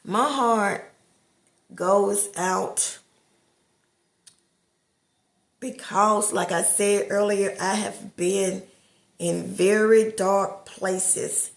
My heart goes out because, like I said earlier, I have been in very dark places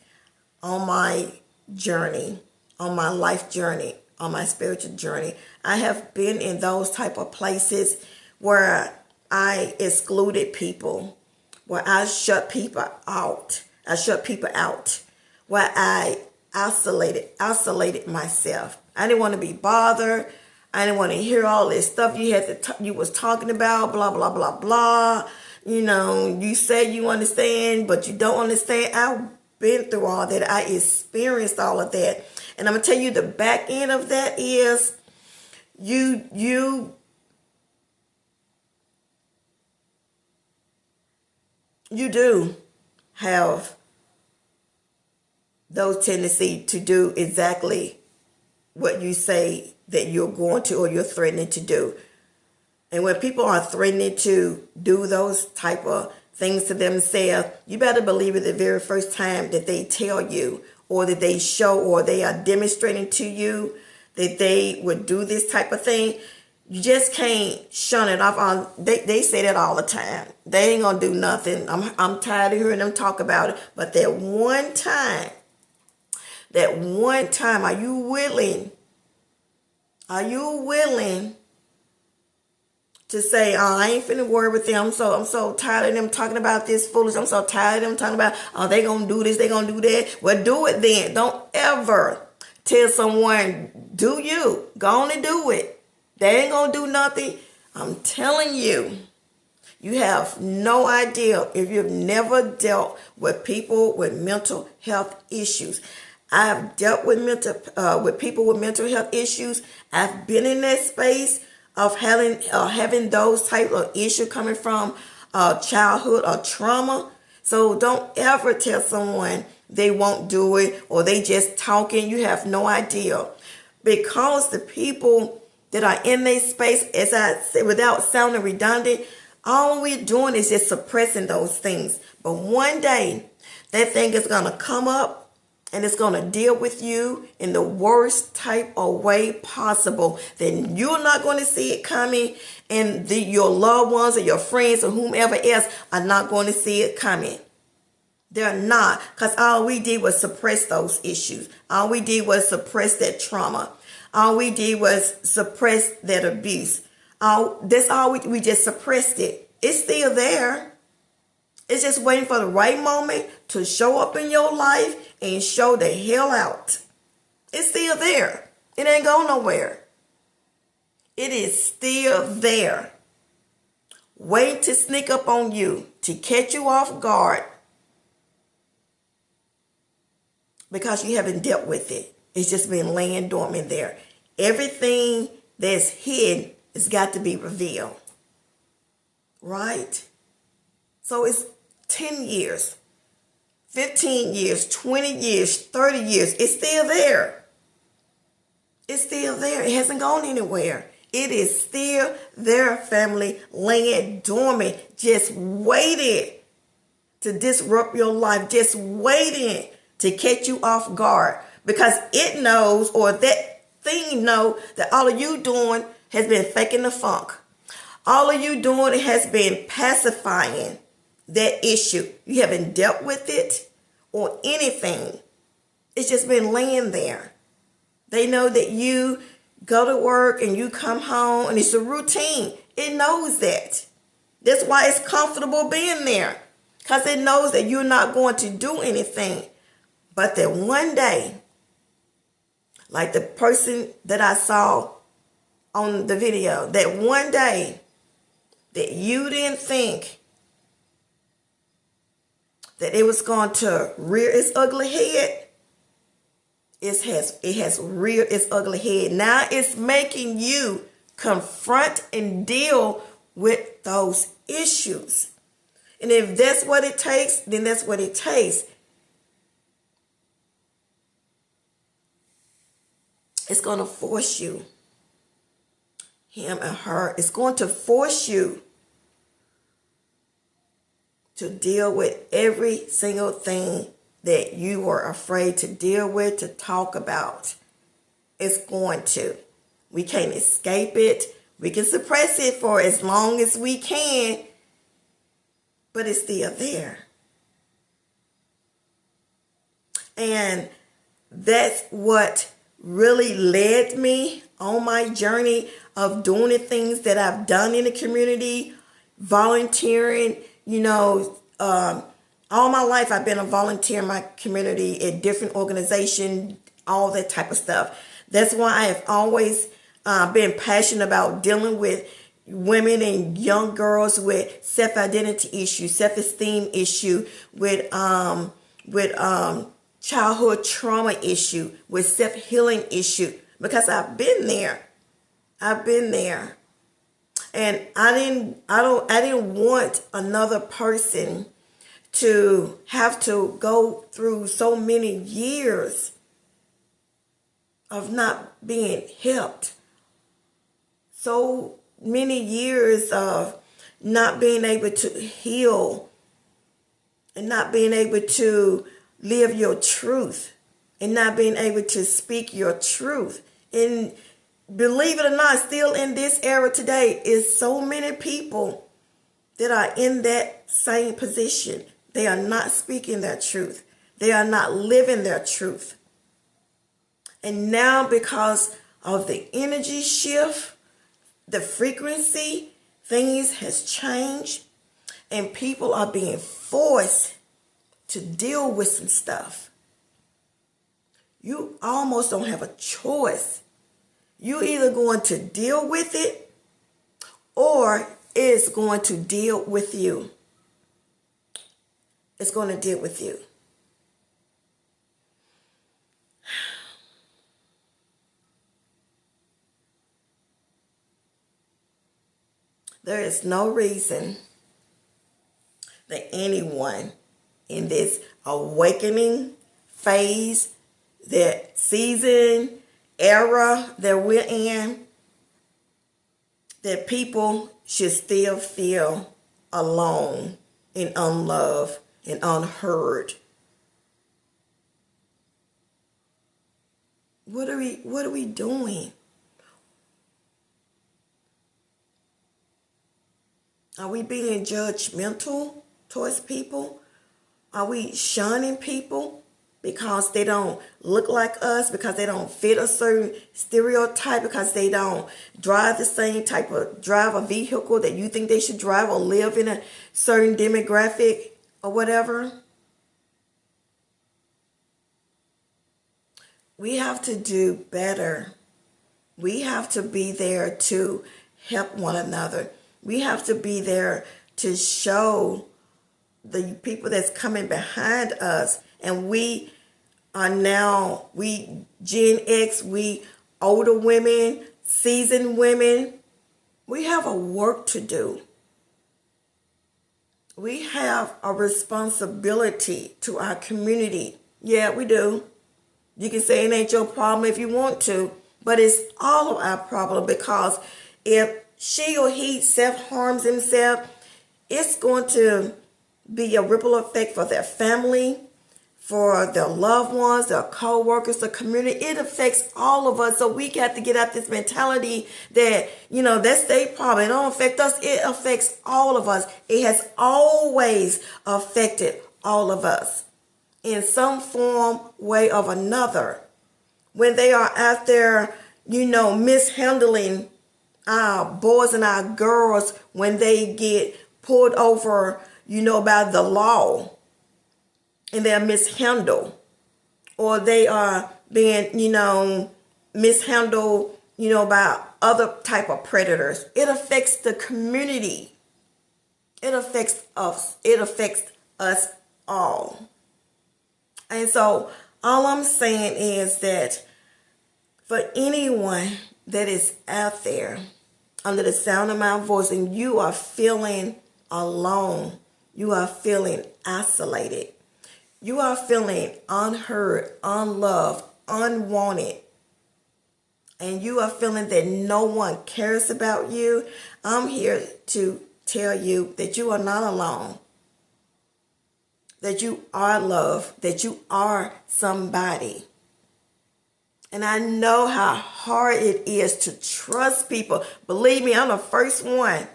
on my journey, on my life journey, on my spiritual journey. I have been in those type of places where I excluded people, where I shut people out. I shut people out, where I isolated myself. I didn't want to be bothered. I didn't want to hear all this stuff you was talking about, blah, blah, blah, blah. You know, you say you understand, but you don't understand. I've been through all that. I experienced all of that. And I'm going to tell you the back end of that is you do have those tendency to do exactly what you say that you're going to or you're threatening to do. And when people are threatening to do those type of things to themselves, you better believe it the very first time that they tell you or that they show or they are demonstrating to you that they would do this type of thing. You just can't shun it off on. They say that all the time. They ain't gonna do nothing. I'm tired of hearing them talk about it. But that one time, are you willing? Are you willing to say, oh, I ain't finna worry with them. I'm so tired of them talking about this foolish. I'm so tired of them talking about, oh, they gonna do this, they gonna do that. Well, do it then. Don't ever tell someone, do you. Go on and do it. They ain't gonna do nothing. I'm telling you, you have no idea if you've never dealt with people with mental health issues. I've dealt with people with mental health issues. I've been in that space of having those type of issues coming from childhood or trauma. So don't ever tell someone they won't do it or they just talking. You have no idea, because the people that are in their space, as I said, without sounding redundant, all we're doing is just suppressing those things. But one day, that thing is going to come up and it's going to deal with you in the worst type of way possible. Then you're not going to see it coming, and your loved ones or your friends or whomever else are not going to see it coming. They're not, because all we did was suppress those issues. All we did was suppress that trauma. All we did was suppress that abuse. That's all we just suppressed it. It's still there. It's just waiting for the right moment to show up in your life and show the hell out. It's still there. It ain't going nowhere. It is still there, waiting to sneak up on you, to catch you off guard, because you haven't dealt with it. It's just been laying dormant there. Everything that's hidden has got to be revealed. Right? So it's 10 years, 15 years, 20 years, 30 years. It's still there. It's still there. It hasn't gone anywhere. It is still there, family, laying dormant, just waiting to disrupt your life, just waiting to catch you off guard, because it knows, or that thing know, that all of you doing has been faking the funk. All of you doing has been pacifying that issue. You haven't dealt with it or anything. It's just been laying there. They know that you go to work and you come home and it's a routine. It knows that. That's why it's comfortable being there, because it knows that you're not going to do anything. But that one day, like the person that I saw on the video, that one day that you didn't think that it was going to rear its ugly head, it has reared its ugly head. Now it's making you confront and deal with those issues. And if that's what it takes, then that's what it takes. It's going to force you, him and her, it's going to force you to deal with every single thing that you were afraid to deal with, to talk about. It's going to. We can't escape it. We can suppress it for as long as we can, but it's still there. And that's what really led me on my journey of doing the things that I've done in the community, volunteering. All my life I've been a volunteer in my community at different organizations, all that type of stuff. That's why I have always been passionate about dealing with women and young girls with self-identity issues, self-esteem issue, with childhood trauma issue, with self-healing issue, because I've been there. And I didn't want another person to have to go through so many years of not being helped. So many years of not being able to heal and not being able to live your truth and not being able to speak your truth. And believe it or not, still in this era today is so many people that are in that same position. They are not speaking their truth. They are not living their truth. And now, because of the energy shift, the frequency, things has changed, and people are being forced to deal with some stuff. You almost don't have a choice. You're either going to deal with it or it's going to deal with you. It's going to deal with you. There is no reason that anyone in this awakening phase, that season, era that we're in, that people should still feel alone and unloved and unheard. What are we doing? Are we being judgmental towards people? Are we shunning people because they don't look like us, because they don't fit a certain stereotype, because they don't drive the same type of drive a vehicle that you think they should drive or live in a certain demographic or whatever? We have to do better. We have to be there to help one another. We have to be there to show the people that's coming behind us. And we are now, we Gen X, we older women, seasoned women, we have a work to do. We have a responsibility to our community. Yeah, we do. You can say it ain't your problem if you want to, but it's all of our problem, because if she or he self-harms himself, it's going to be a ripple effect for their family, for their loved ones, their co-workers, the community. It affects all of us. So we got to get out this mentality that, that's their problem. It don't affect us. It affects all of us. It has always affected all of us in some form, way of another. When they are out there, mishandling our boys and our girls, when they get pulled over, by the law, and they're mishandled, or they are being, mishandled, by other type of predators. It affects the community. It affects us. It affects us all. And so all I'm saying is that for anyone that is out there under the sound of my voice and you are feeling alone, you are feeling isolated, you are feeling unheard, unloved, unwanted, and you are feeling that no one cares about you, I'm here to tell you that you are not alone, that you are loved, that you are somebody. And I know how hard it is to trust people. Believe me, I'm the first one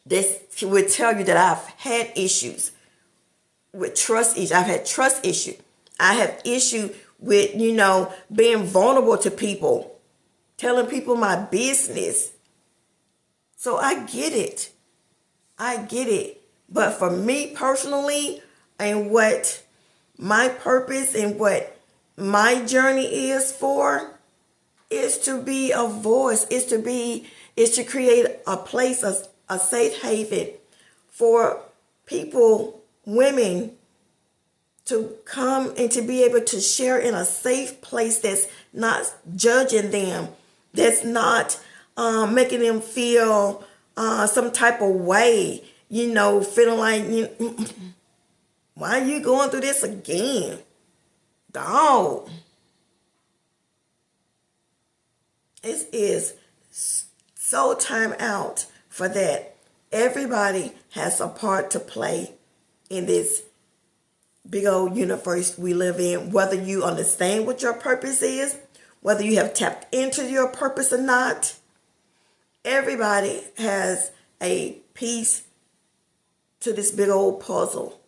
that would tell you that I've had issues with trust issues. I've had trust issues. I have issue with, being vulnerable to people, telling people my business. So I get it. I get it. But for me personally, and what my purpose and what my journey is for, is to be a voice, is to create a place, a safe haven for people, women, to come and to be able to share in a safe place that's not judging them, that's not making them feel some type of way, feeling like, why are you going through this again? Dog. It is so time out for that. Everybody has a part to play in this big old universe we live in, whether you understand what your purpose is, whether you have tapped into your purpose or not. Everybody has a piece to this big old puzzle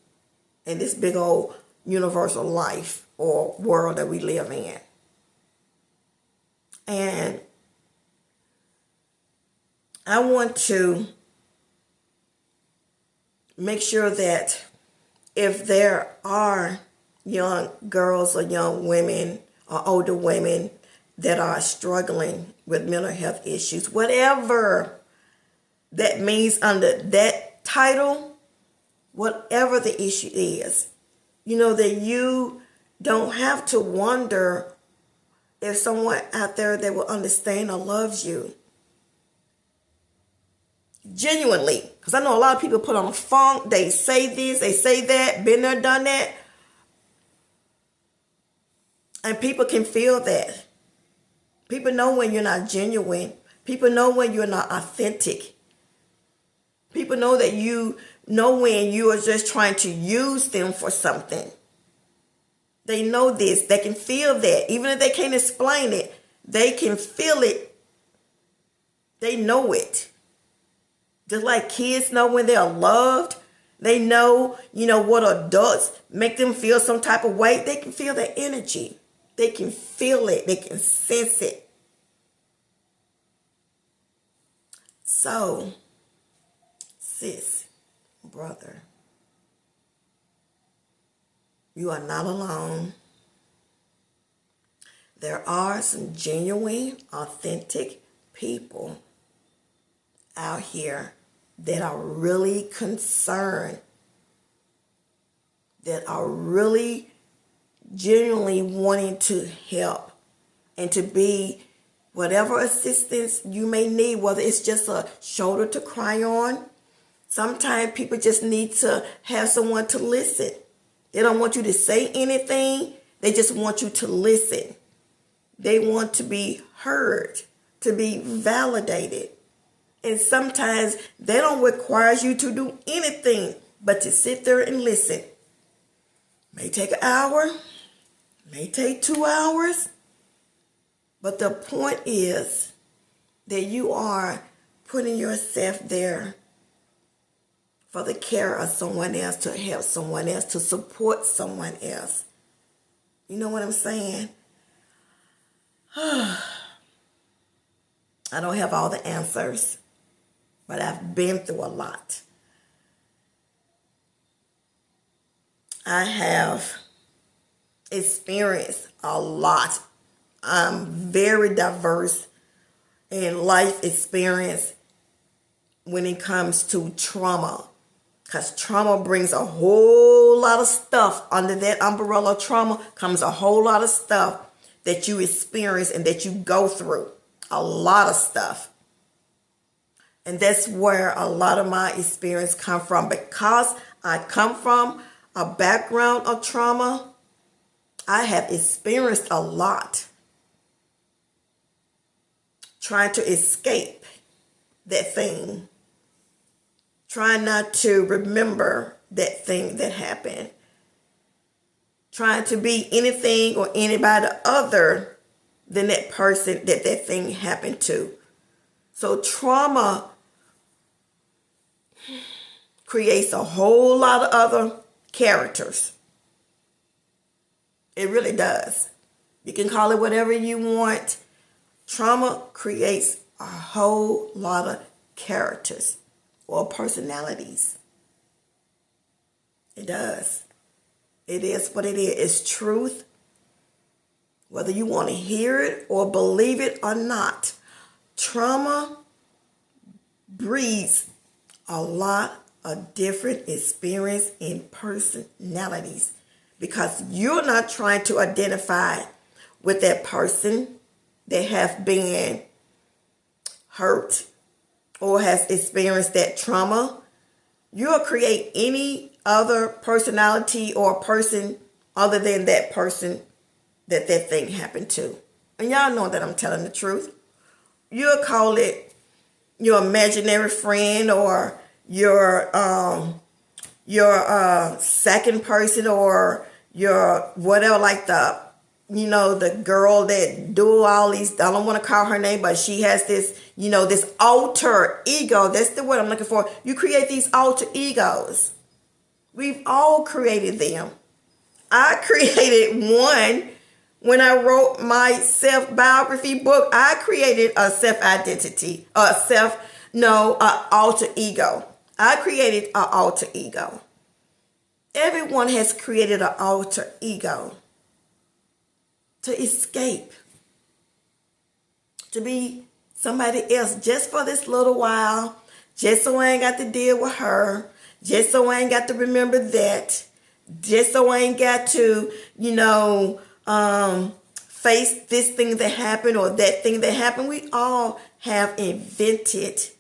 in this big old universal life or world that we live in. And I want to make sure that if there are young girls or young women or older women that are struggling with mental health issues, whatever that means under that title, whatever the issue is, that you don't have to wonder if someone out there that will understand or loves you. Genuinely, because I know a lot of people put on a funk, they say this, they say that, been there, done that. And people can feel that. People know when you're not genuine. People know when you're not authentic. People know that you know when you are just trying to use them for something. They know this. They can feel that. Even if they can't explain it, they can feel it. They know it. Just like kids know when they're loved, they know, what adults make them feel some type of way. They can feel the energy. They can feel it. They can sense it. So, sis, brother, you are not alone. There are some genuine, authentic people out here that are really concerned, that are really genuinely wanting to help and to be whatever assistance you may need, whether it's just a shoulder to cry on. Sometimes people just need to have someone to listen. They don't want you to say anything. They just want you to listen. They want to be heard, to be validated. And sometimes they don't require you to do anything but to sit there and listen. May take an hour, may take 2 hours. But the point is that you are putting yourself there for the care of someone else, to help someone else, to support someone else. You know what I'm saying? I don't have all the answers, but I've been through a lot. I have experienced a lot. I'm very diverse in life experience when it comes to trauma. Because trauma brings a whole lot of stuff. Under that umbrella of trauma comes a whole lot of stuff that you experience and that you go through. A lot of stuff. And that's where a lot of my experience come from. Because I come from a background of trauma, I have experienced a lot. Trying to escape that thing. Trying not to remember that thing that happened. trying to be anything or anybody other than that person that thing happened to. So trauma creates a whole lot of other characters. It really does. You can call it whatever you want. Trauma creates a whole lot of characters or personalities. It does. It is what it is. It's truth. Whether you want to hear it or believe it or not, trauma breeds a lot of different experience and personalities because you're not trying to identify with that person that have been hurt or has experienced that trauma. You'll create any other personality or person other than that person that thing happened to. And y'all know that I'm telling the truth. You'll call it your imaginary friend or your second person or your whatever, like the girl that do all these, I don't want to call her name, but she has this, this alter ego. That's the word I'm looking for. You create these alter egos. We've all created them. I created one when I wrote my self-biography book. I created a self-identity, alter ego. I created an alter ego. Everyone has created an alter ego to escape, to be somebody else just for this little while, just so I ain't got to deal with her, just so I ain't got to remember that, just so I ain't got to, face this thing that happened or that thing that happened. We all have invented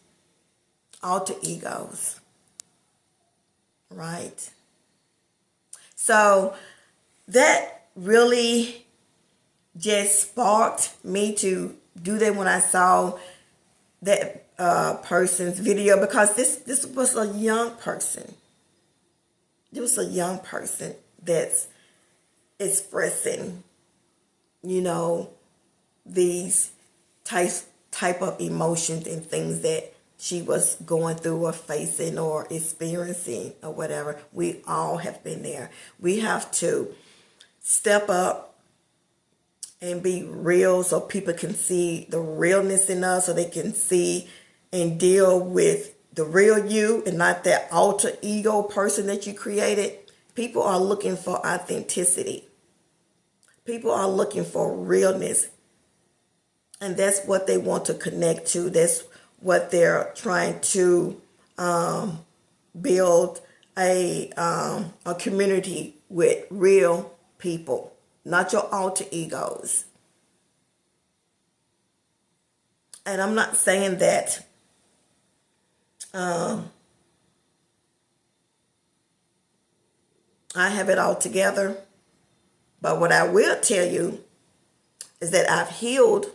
alter egos, right? So that really just sparked me to do that when I saw that person's video, because this was a young person. It was a young person that's expressing, these type of emotions and things that she was going through or facing or experiencing or whatever. We all have been there. We have to step up and be real so people can see the realness in us, so they can see and deal with the real you and not that alter ego person that you created. People are looking for authenticity. People are looking for realness. And that's what they want to connect to. That's what they're trying to build a community with, real people, not your alter egos. And I'm not saying that I have it all together, but what I will tell you is that I've healed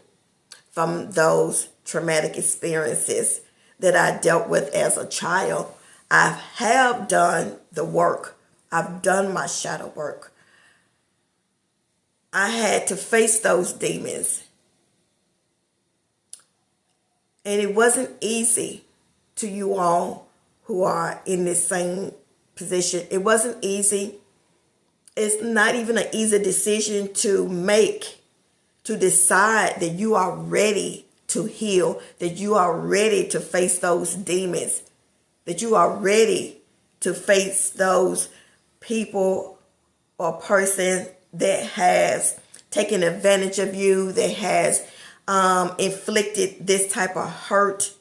from those traumatic experiences that I dealt with as a child. I have done the work. I've done my shadow work. I had to face those demons. And it wasn't easy to you all who are in this same position. It wasn't easy. It's not even an easy decision to make, to decide that you are ready to heal, that you are ready to face those demons, that you are ready to face those people or person that has taken advantage of you, that has inflicted this type of hurt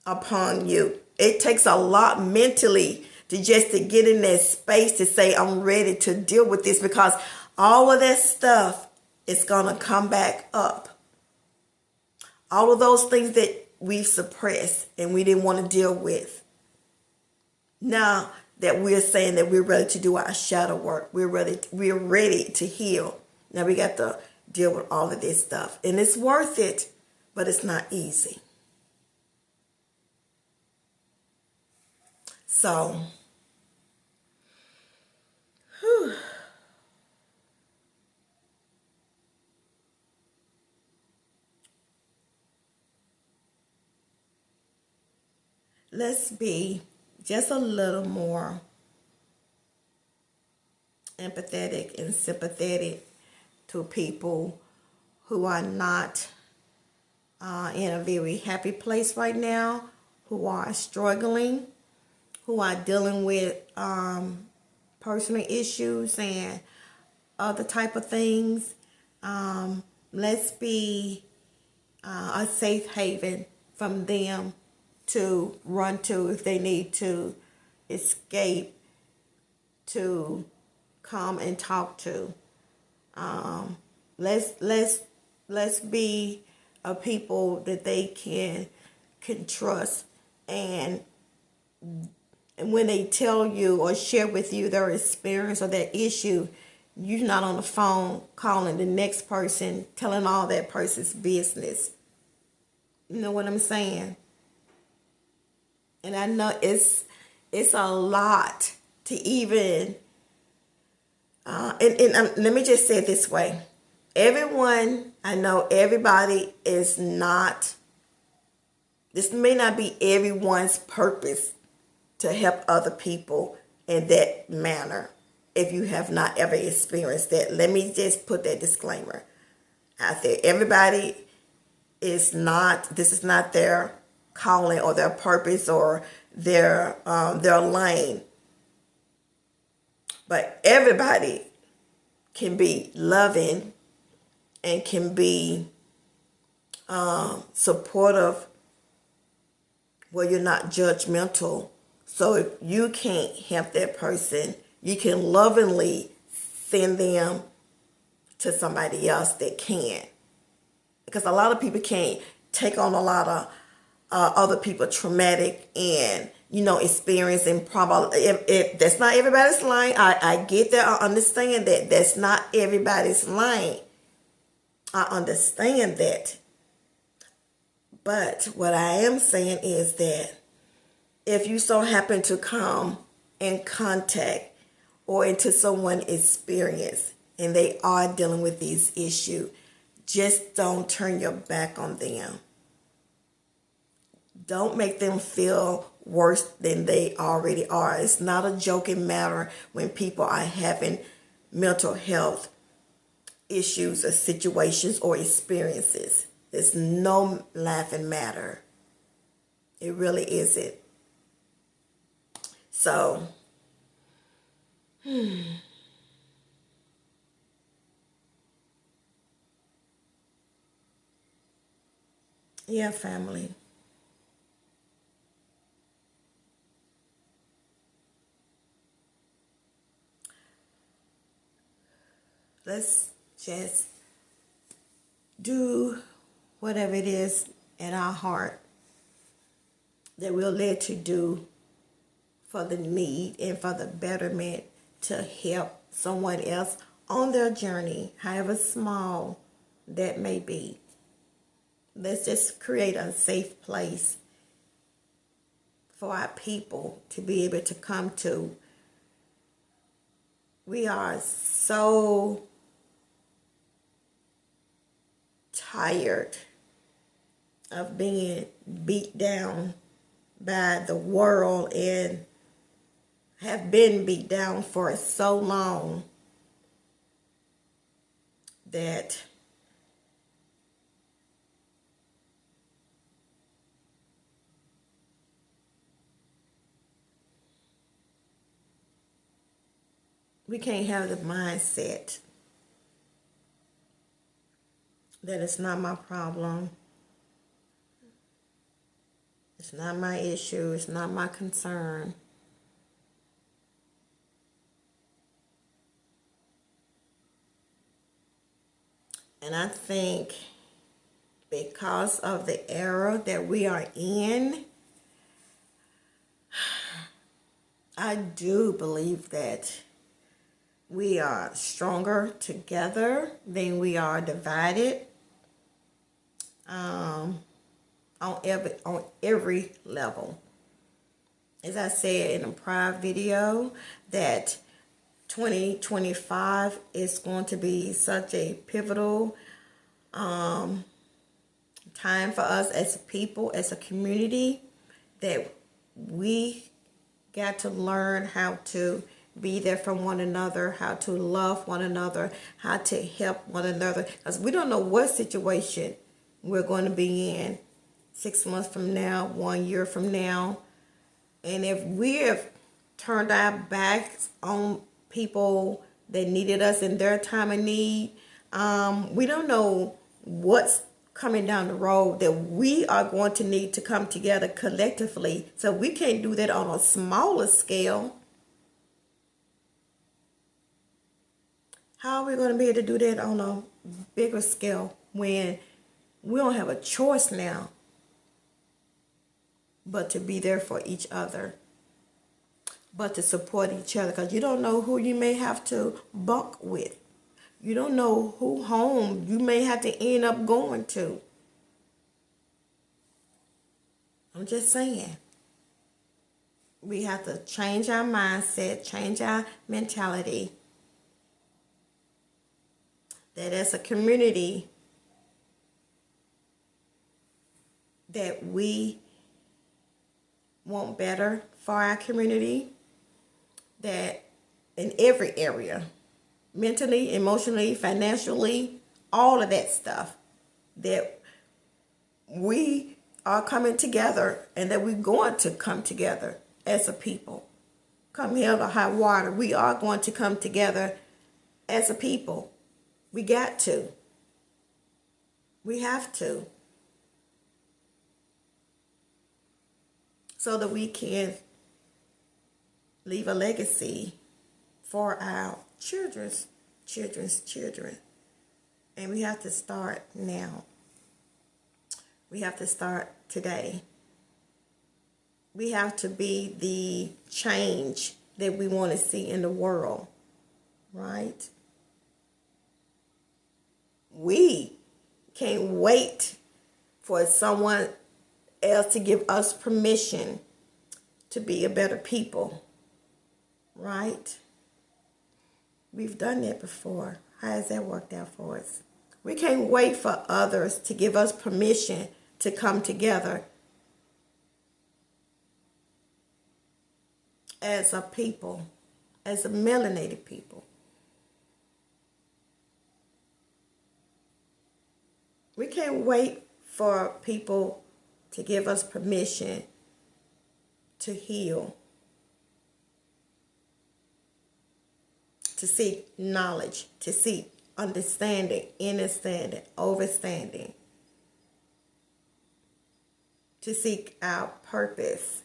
upon you. It takes a lot mentally to get in that space to say, I'm ready to deal with this, because all of that stuff is going to come back up. All of those things that we've suppressed and we didn't want to deal with. Now that we're saying that we're ready to do our shadow work, we're ready to heal. Now we got to deal with all of this stuff. And it's worth it, but it's not easy. So, let's be just a little more empathetic and sympathetic to people who are not in a very happy place right now, who are struggling, who are dealing with personal issues and other type of things. Let's be a safe haven from them to run to if they need to escape, to come and talk to. Let's be a people that they can trust, and when they tell you or share with you their experience or their issue, you're not on the phone calling the next person, telling all that person's business. You know what I'm saying? And I know it's a lot to even, let me just say it this way. Everyone, I know everybody is not, this may not be everyone's purpose to help other people in that manner. If you have not ever experienced that, let me just put that disclaimer out there. Everybody is not, this is not their calling or their purpose or their lane. But everybody can be loving and can be supportive where you're not judgmental. So if you can't help that person, you can lovingly send them to somebody else that can. Because a lot of people can't take on a lot of other people traumatic and, experiencing problem. If that's not everybody's lane, I get that. I understand that. That's not everybody's lane. I understand that. But what I am saying is that if you so happen to come in contact or into someone's experience and they are dealing with these issues, just don't turn your back on them. Don't make them feel worse than they already are. It's not a joking matter when people are having mental health issues or situations or experiences. It's no laughing matter. It really isn't. So, yeah, family. Let's just do whatever it is in our heart that we're led to do for the need and for the betterment to help someone else on their journey, however small that may be. Let's just create a safe place for our people to be able to come to. We are so tired of being beat down by the world and have been beat down for so long that we can't have the mindset that it's not my problem, it's not my issue, it's not my concern. And I think because of the era that we are in, I do believe that we are stronger together than we are divided on every level. As I said in a prior video, that 2025 is going to be such a pivotal time for us as a people, as a community, that we got to learn how to be there for one another, how to love one another, how to help one another. Because we don't know what situation we're going to be in 6 months from now, 1 year from now. And if we have turned our backs on people that needed us in their time of need, we don't know what's coming down the road that we are going to need to come together collectively. So we can't do that on a smaller scale. How are we going to be able to do that on a bigger scale when we don't have a choice now but to be there for each other, but to support each other? Because you don't know who you may have to bunk with. You don't know who home you may have to end up going to. I'm just saying. We have to change our mindset, change our mentality. That as a community, that we want better for our community, that in every area, mentally, emotionally, financially, all of that stuff, that we are coming together and that we're going to come together as a people. Come hell or high water, we are going to come together as a people. We got to. We have to. So that we can leave a legacy for our children's children. And we have to start now. We have to start today. We have to be the change that we want to see in the world, right? We can't wait for someone else to give us permission to be a better people, right? We've done that before. How has that worked out for us? We can't wait for others to give us permission to come together as a people, as a melanated people. We can't wait for people to give us permission to heal, to seek knowledge, to seek understanding, understanding, overstanding, to seek our purpose.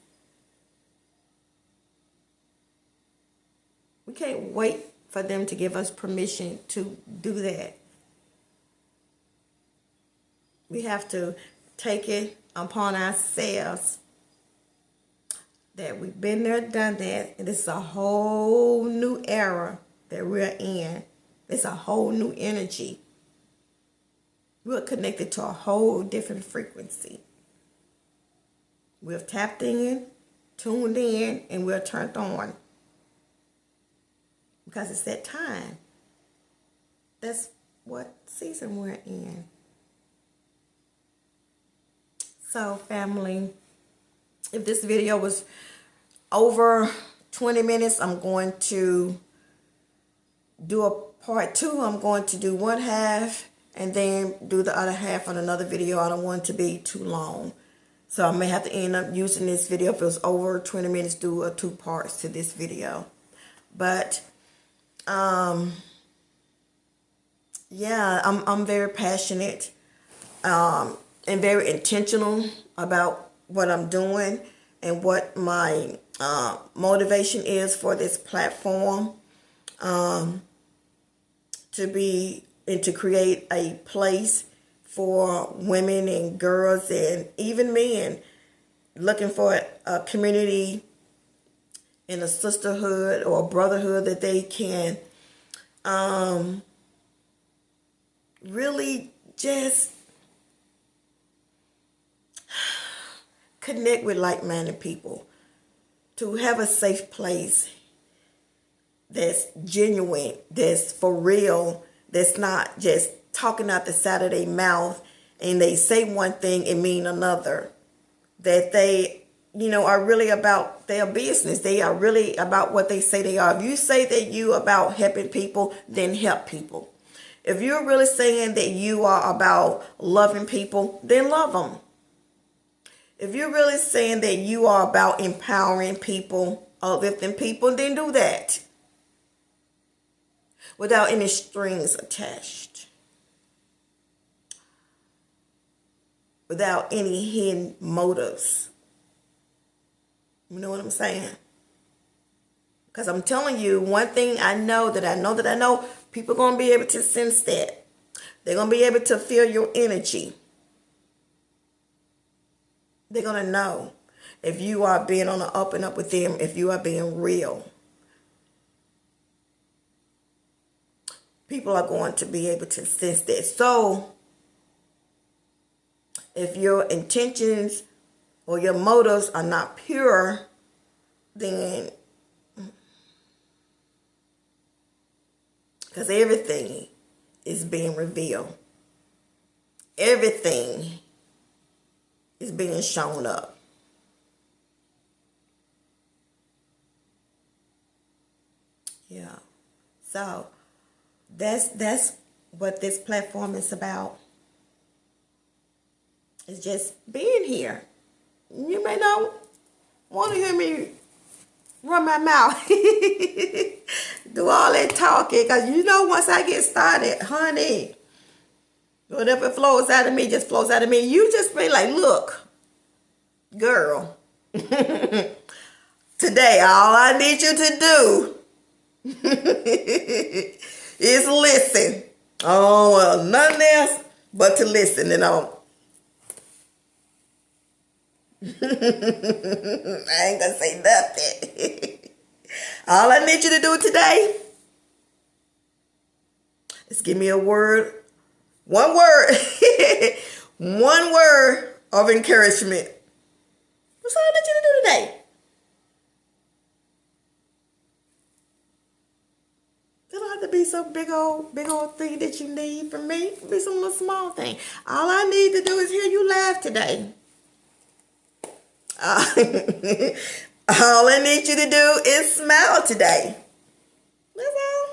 We can't wait for them to give us permission to do that. We have to take it upon ourselves that we've been there, done that, and this is a whole new era that we're in. It's a whole new energy. We're connected to a whole different frequency. We're tapped in, tuned in, and we're turned on. Because it's that time. That's what season we're in. So, family, if this video was over 20 minutes, I'm going to do a part 2. I'm going to do one half and then do the other half on another video. I don't want it to be too long. So I may have to end up using this video, if it was over 20 minutes, do 2 parts to this video. But, yeah, I'm very passionate and very intentional about what I'm doing and what my motivation is for this platform, to be and to create a place for women and girls and even men looking for a community and a sisterhood or a brotherhood that they can really just connect with like-minded people, to have a safe place that's genuine, that's for real, that's not just talking out the side of their mouth and they say one thing and mean another, that they are really about their business. They are really about what they say they are. If you say that you are about helping people, then help people. If you're really saying that you are about loving people, then love them. If you're really saying that you are about empowering people, uplifting people, then do that. Without any strings attached. Without any hidden motives. You know what I'm saying? Because I'm telling you, one thing I know, people are going to be able to sense that. They're going to be able to feel your energy. They're going to know if you are being on the up and up with them, if you are being real. People are going to be able to sense that. So, if your intentions or your motives are not pure, then, because everything is being revealed. Everything is being shown up. Yeah. So that's what this platform is about. It's just being here. You may not want to hear me run my mouth, do all that talking, because once I get started, honey, whatever flows out of me just flows out of me. You just be like, look, girl, today all I need you to do is listen. Oh, well, nothing else but to listen. I ain't gonna say nothing. All I need you to do today is give me a word, one word, one word of encouragement. That's all I need you to do today. It don't have to be some big old thing that you need from me. It can be some little small thing. All I need to do is hear you laugh today. All I need you to do is smile today. That's all.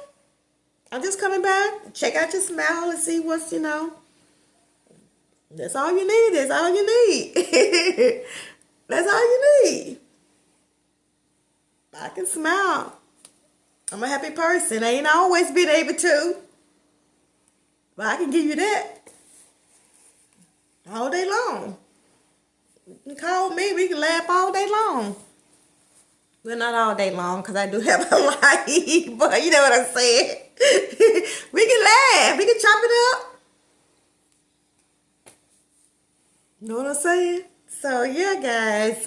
I'm just coming back. Check out your smile and see what's, That's all you need. That's all you need. That's all you need. I can smile. I'm a happy person. I ain't always been able to. But I can give you that. All day long. You can call me. We can laugh all day long. Well, not all day long, because I do have a life. But you know what I'm saying. We can laugh. We can chop it up. You know what I'm saying? So, yeah, guys.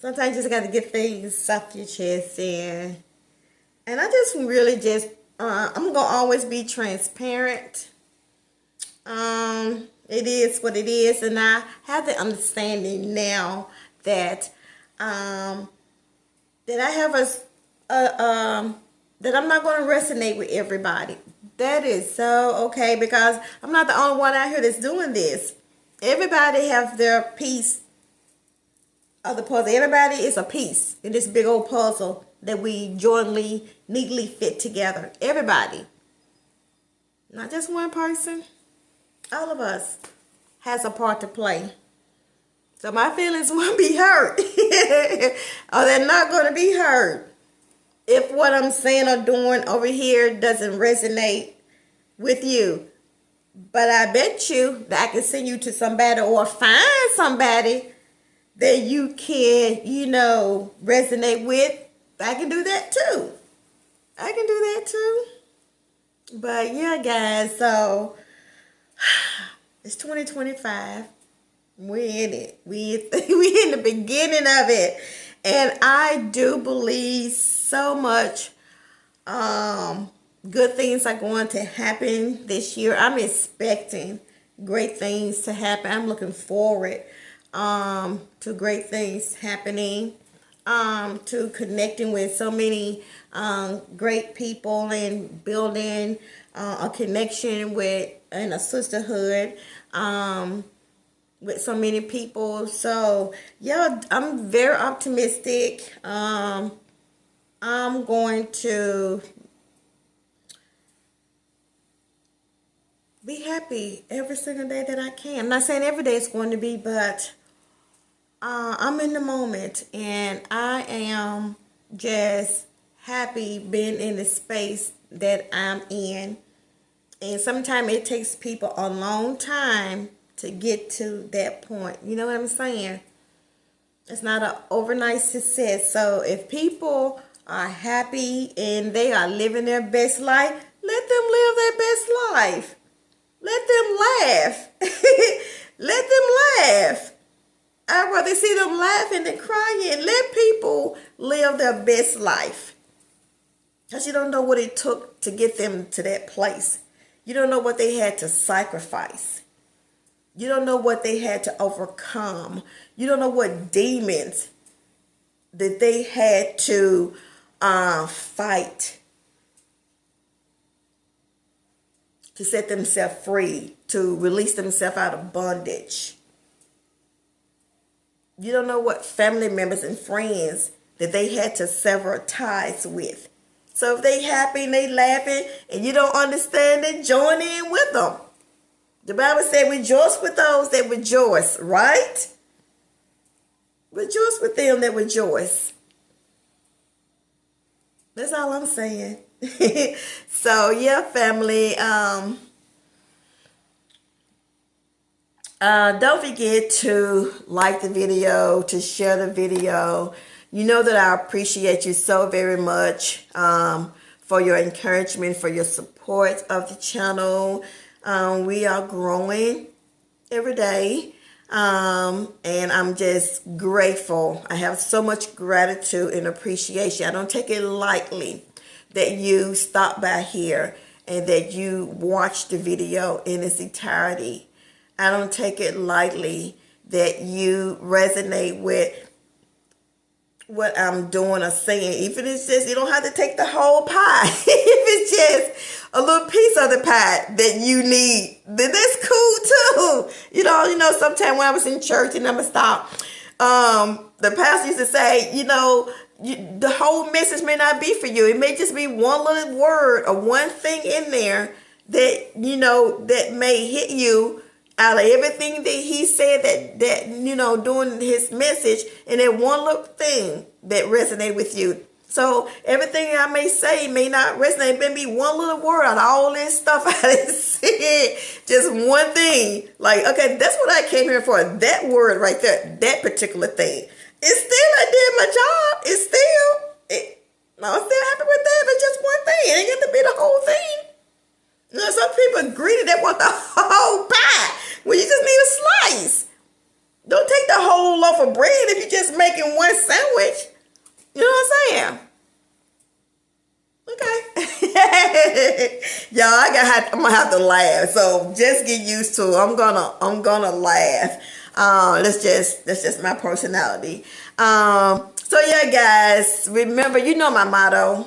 Sometimes you just got to get things off your chest. And I just really just, I'm going to always be transparent. It is what it is, and I have the understanding now that that I have that I'm not going to resonate with everybody. That is so okay, because I'm not the only one out here that's doing this. Everybody have their piece of the puzzle. Everybody is a piece in this big old puzzle that we jointly, neatly fit together. Everybody, not just one person. All of us has a part to play. So my feelings won't be hurt. Or they're not going to be hurt if what I'm saying or doing over here doesn't resonate with you. But I bet you that I can send you to somebody or find somebody that you can, resonate with. I can do that too. I can do that too. But yeah, guys, so it's 2025. We're in it. We in the beginning of it. And I do believe so much good things are going to happen this year. I'm expecting great things to happen. I'm looking forward to great things happening, to connecting with so many great people and building a connection with and a sisterhood with so many people. So yeah, I'm very optimistic. I'm going to be happy every single day that I can. I'm not saying every day it's going to be, but I'm in the moment, and I am just happy being in the space that I'm in. And sometimes it takes people a long time to get to that point. You know what I'm saying? It's not an overnight success. So if people are happy and they are living their best life, let them live their best life. Let them laugh. Let them laugh. I'd rather see them laughing than crying. Let people live their best life. Because you don't know what it took to get them to that place. You don't know what they had to sacrifice. You don't know what they had to overcome. You don't know what demons that they had to fight to set themselves free, to release themselves out of bondage. You don't know what family members and friends that they had to sever ties with. So if they happy and they laughing and you don't understand it, join in with them. The Bible said rejoice with those that rejoice, right? Rejoice with them that rejoice. That's all I'm saying. So yeah, family. Don't forget to like the video, to share the video. You know that I appreciate you so very much for your encouragement, for your support of the channel. We are growing every day, and I'm just grateful. I have so much gratitude and appreciation. I don't take it lightly that you stop by here and that you watch the video in its entirety. I don't take it lightly that you resonate with what I'm doing or saying. Even if it's just, you don't have to take the whole pie. If it's just a little piece of the pie that you need, then that's cool too. You know, sometimes when I was in church, and I'm gonna stop, the pastor used to say, the whole message may not be for you. It may just be one little word or one thing in there that, that may hit you out of everything that he said that during his message, and that one little thing that resonated with you. So everything I may say may not resonate. It may be one little word out of all this stuff I done said. Just one thing. Like, okay, that's what I came here for. That word right there, that particular thing. It's still, I did my job. I'm still happy with that, but just one thing. It ain't got to be the whole thing. Some people greedy, they want the whole pie. Well, you just need a slice. Don't take the whole loaf of bread if you're just making one sandwich. You know what I'm saying? Okay. Y'all, I'm gonna have to laugh. So just get used to it. I'm gonna laugh. That's just my personality. So yeah, guys, remember, my motto.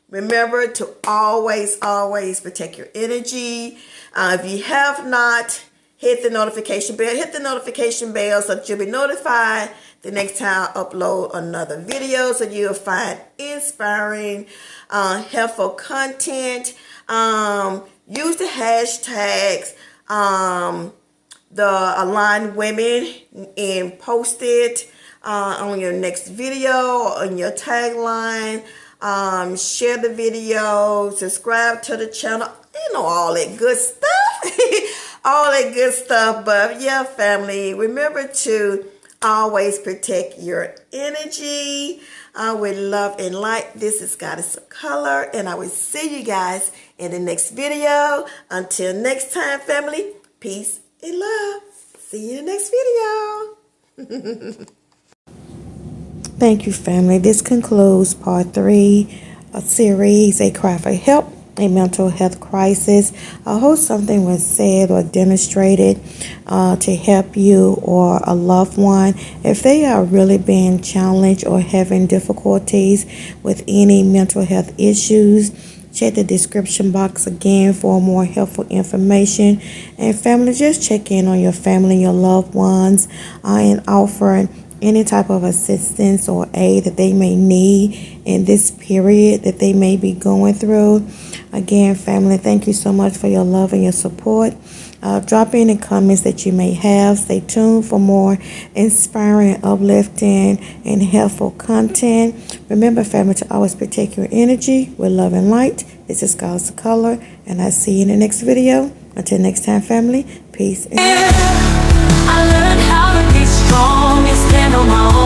Remember to always, always protect your energy. If you have not, hit the notification bell. Hit the notification bell so that you'll be notified the next time I upload another video, so you'll find inspiring, helpful content. Use the hashtags, the aligned women, and post it on your next video, on your tagline. Share the video, subscribe to the channel, all that good stuff. All that good stuff. But yeah, family, remember to always protect your energy with love and light. This is Goddess of Color, and I will see you guys in the next video. Until next time, family, peace and love. See you in the next video. Thank you, family. This concludes part 3 of series, A Cry for Help, a Mental Health Crisis. I hope something was said or demonstrated to help you or a loved one. If they are really being challenged or having difficulties with any mental health issues, Check the description box again for more helpful information. And family, just check in on your family, your loved ones, and offer any type of assistance or aid that they may need in this period that they may be going through. Again, family, thank you so much for your love and your support. Drop any comments that you may have. Stay tuned for more inspiring, uplifting, and helpful content. Remember, family, to always protect your energy with love and light. This is God's Color, and I'll see you in the next video. Until next time, family, peace. I learned how to be strong and stand on my own.